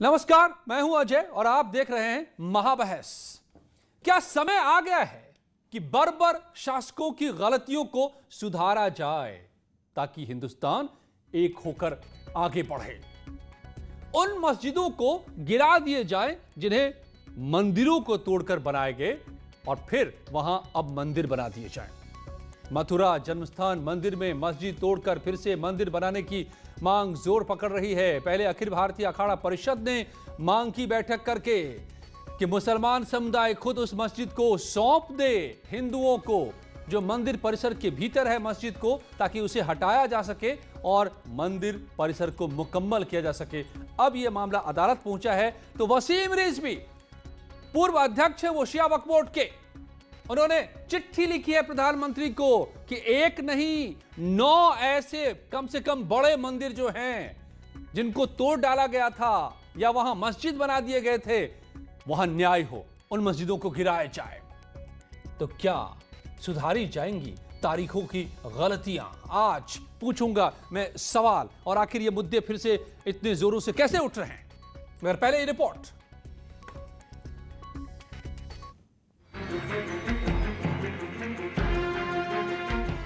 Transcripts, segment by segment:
नमस्कार, मैं हूं अजय और आप देख रहे हैं महाबहस। क्या समय आ गया है कि बर्बर शासकों की गलतियों को सुधारा जाए ताकि हिंदुस्तान एक होकर आगे बढ़े? उन मस्जिदों को गिरा दिए जाए जिन्हें मंदिरों को तोड़कर बनाए गए और फिर वहां अब मंदिर बना दिए जाएं। मथुरा जन्मस्थान मंदिर में मस्जिद तोड़कर फिर से मंदिर बनाने की मांग जोर पकड़ रही है। पहले अखिल भारतीय अखाड़ा परिषद ने मांग की बैठक करके कि मुसलमान समुदाय खुद उस मस्जिद को सौंप दे हिंदुओं को, जो मंदिर परिसर के भीतर है मस्जिद को, ताकि उसे हटाया जा सके और मंदिर परिसर को मुकम्मल किया जा सके। अब यह मामला अदालत पहुंचा है तो वसीम रिजवी, पूर्व अध्यक्ष है वो शिया वक्फ बोर्ड के, उन्होंने चिट्ठी लिखी है प्रधानमंत्री को कि एक नहीं 9 ऐसे कम से कम बड़े मंदिर जो हैं जिनको तोड़ डाला गया था या वहां मस्जिद बना दिए गए थे, वहां न्याय हो, उन मस्जिदों को गिराया जाए। तो क्या सुधारी जाएंगी तारीखों की गलतियां? आज पूछूंगा मैं सवाल। और आखिर ये मुद्दे फिर से इतने जोरों से कैसे उठ रहे हैं? मगर पहले ये रिपोर्ट।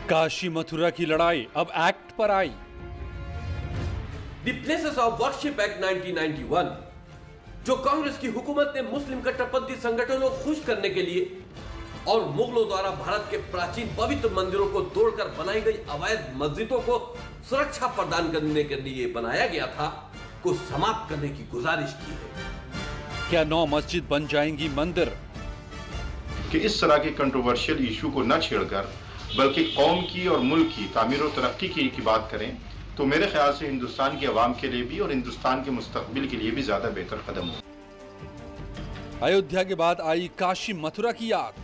काशी मथुरा की लड़ाई अब एक्ट पर आई। The Places of Worship Act 1991, जो कांग्रेस की हुकूमत ने मुस्लिम कट्टरपंथी संगठनों को खुश करने के लिए और मुगलों द्वारा भारत के प्राचीन पवित्र मंदिरों को तोड़कर बनाई गई अवैध मस्जिदों को सुरक्षा प्रदान करने के लिए बनाया गया था, को समाप्त करने की गुजारिश की है। क्या 9 मस्जिद बन जाएंगी मंदिर? कि इस तरह के कंट्रोवर्शियल इशू को न छेड़कर बल्कि कौम की और मुल्क की तामीर और तरक्की की बात करें तो मेरे ख्याल से हिंदुस्तान के अवाम के लिए भी और हिंदुस्तान के मुस्तकबिल के लिए भी ज्यादा बेहतर कदम हो। अयोध्या के बाद आई काशी मथुरा की याद।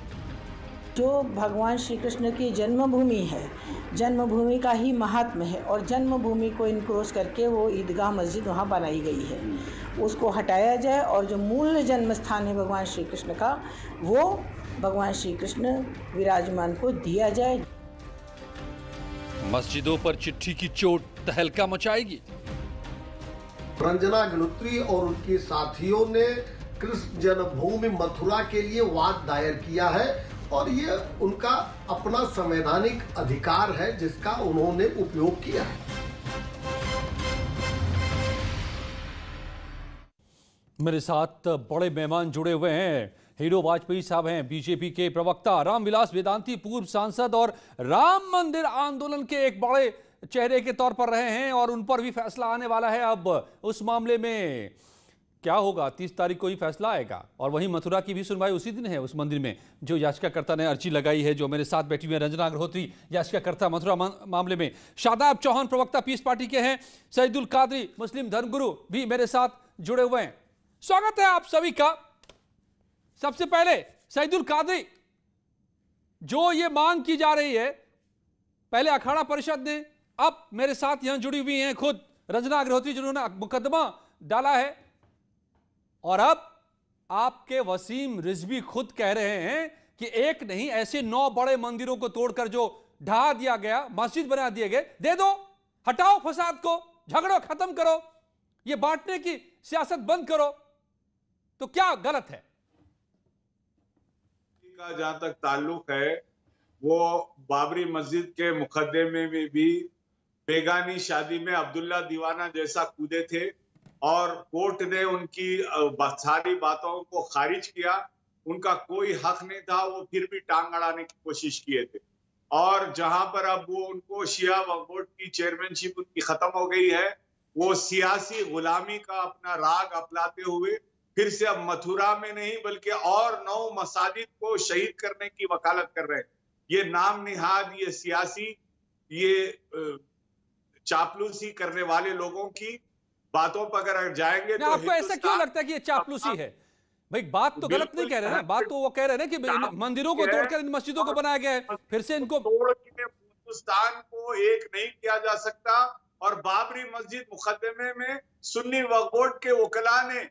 जो भगवान श्री कृष्ण की जन्मभूमि है, जन्मभूमि का ही महात्म है और जन्मभूमि को इनक्रोच करके वो ईदगाह मस्जिद वहाँ बनाई गई है, उसको हटाया जाए और जो मूल जन्म स्थान है भगवान श्री कृष्ण का, वो भगवान श्री कृष्ण विराजमान को दिया जाए। मस्जिदों पर चिट्ठी की चोट तहलका मचाएगी। रंजना अग्निहोत्री और उनके साथियों ने कृष्ण जन्मभूमि मथुरा के लिए वाद दायर किया है और ये उनका अपना संवैधानिक अधिकार है जिसका उन्होंने उपयोग किया है। मेरे साथ बड़े मेहमान जुड़े हुए हैं। हीरो वाजपेयी साहब हैं, बीजेपी के प्रवक्ता, रामविलास वेदांती पूर्व सांसद और राम मंदिर आंदोलन के एक बड़े चेहरे के तौर पर रहे हैं और उन पर भी फैसला आने वाला है। अब उस मामले में क्या होगा, 30 तारीख को ही फैसला आएगा। और वहीं मथुरा की भी सुनवाई उसी दिन है, उस मंदिर में जो याचिकाकर्ता ने अर्जी लगाई है। जो मेरे साथ बैठी हुई है रंजना अग्निहोत्री, याचिकाकर्ता मथुरा मामले में, शादाब चौहान प्रवक्ता पीस पार्टी के हैं, सईदुल कादरी मुस्लिम धर्मगुरु भी मेरे साथ जुड़े हुए हैं। स्वागत है आप सभी का। सबसे पहले सईदुल कादरी, जो ये मांग की जा रही है, पहले अखाड़ा परिषद ने, अब मेरे साथ यहां जुड़ी हुई हैं खुद रंजना अग्निहोत्री जिन्होंने मुकदमा डाला है, और अब आपके वसीम रिजवी खुद कह रहे हैं कि एक नहीं ऐसे 9 बड़े मंदिरों को तोड़कर जो ढहा दिया गया, मस्जिद बना दिए गए, दे दो, हटाओ फसाद को, झगड़ो खत्म करो, ये बांटने की सियासत बंद करो। तो क्या गलत है? का जहां तक ताल्लुक है, वो बाबरी मस्जिद के मुकदमे में भी बेगानी शादी में अब्दुल्ला दीवाना जैसा कूदे थे और कोर्ट ने उनकी सारी बातों को खारिज किया। उनका कोई हक नहीं था, वो फिर भी टांग अड़ाने की कोशिश किए थे। और जहां पर अब वो उनको शिया वक्फ बोर्ड की चेयरमैनशिप उनकी खत्म हो गई है, वो सियासी गुलामी का अपना राग अपनाते हुए फिर से अब मथुरा में नहीं बल्कि और 9 मसाजिद को शहीद करने की वकालत कर रहे हैं। ये नाम निहाद, ये सियासी, ये चापलूसी करने वाले लोगों की बातों पर अगर जाएंगे तो आपको ऐसा क्यों लगता है कि ये चापलूसी है? भाई बात तो गलत नहीं कह रहे हैं, बात तो वो कह रहे हैं कि मंदिरों को तोड़कर इन मस्जिदों को बनाया गया है, फिर से इनको तोड़ के हिंदुस्तान को एक नहीं किया जा सकता। और बाबरी मस्जिद मुकदमे में सुन्नी वक्फ बोर्ड के वकला ने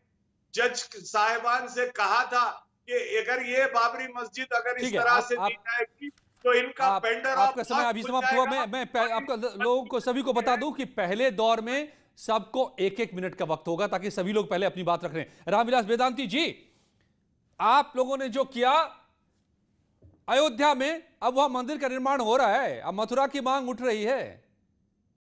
जज साहिबान से कहा था कि अगर ये बाबरी मस्जिद अगर इस तरह से दी जाएगी तो इनका पेंडर आपका समय अभी समाप्त हुआ। मैं आपको लोगों को सभी को बता दूं कि पहले दौर में सबको 1-1 मिनट का वक्त होगा ताकि सभी लोग पहले अपनी बात रख रहे हैं। रामविलास वेदांती जी, आप लोगों ने जो किया अयोध्या में, अब वहां मंदिर का निर्माण हो रहा है, अब मथुरा की मांग उठ रही है,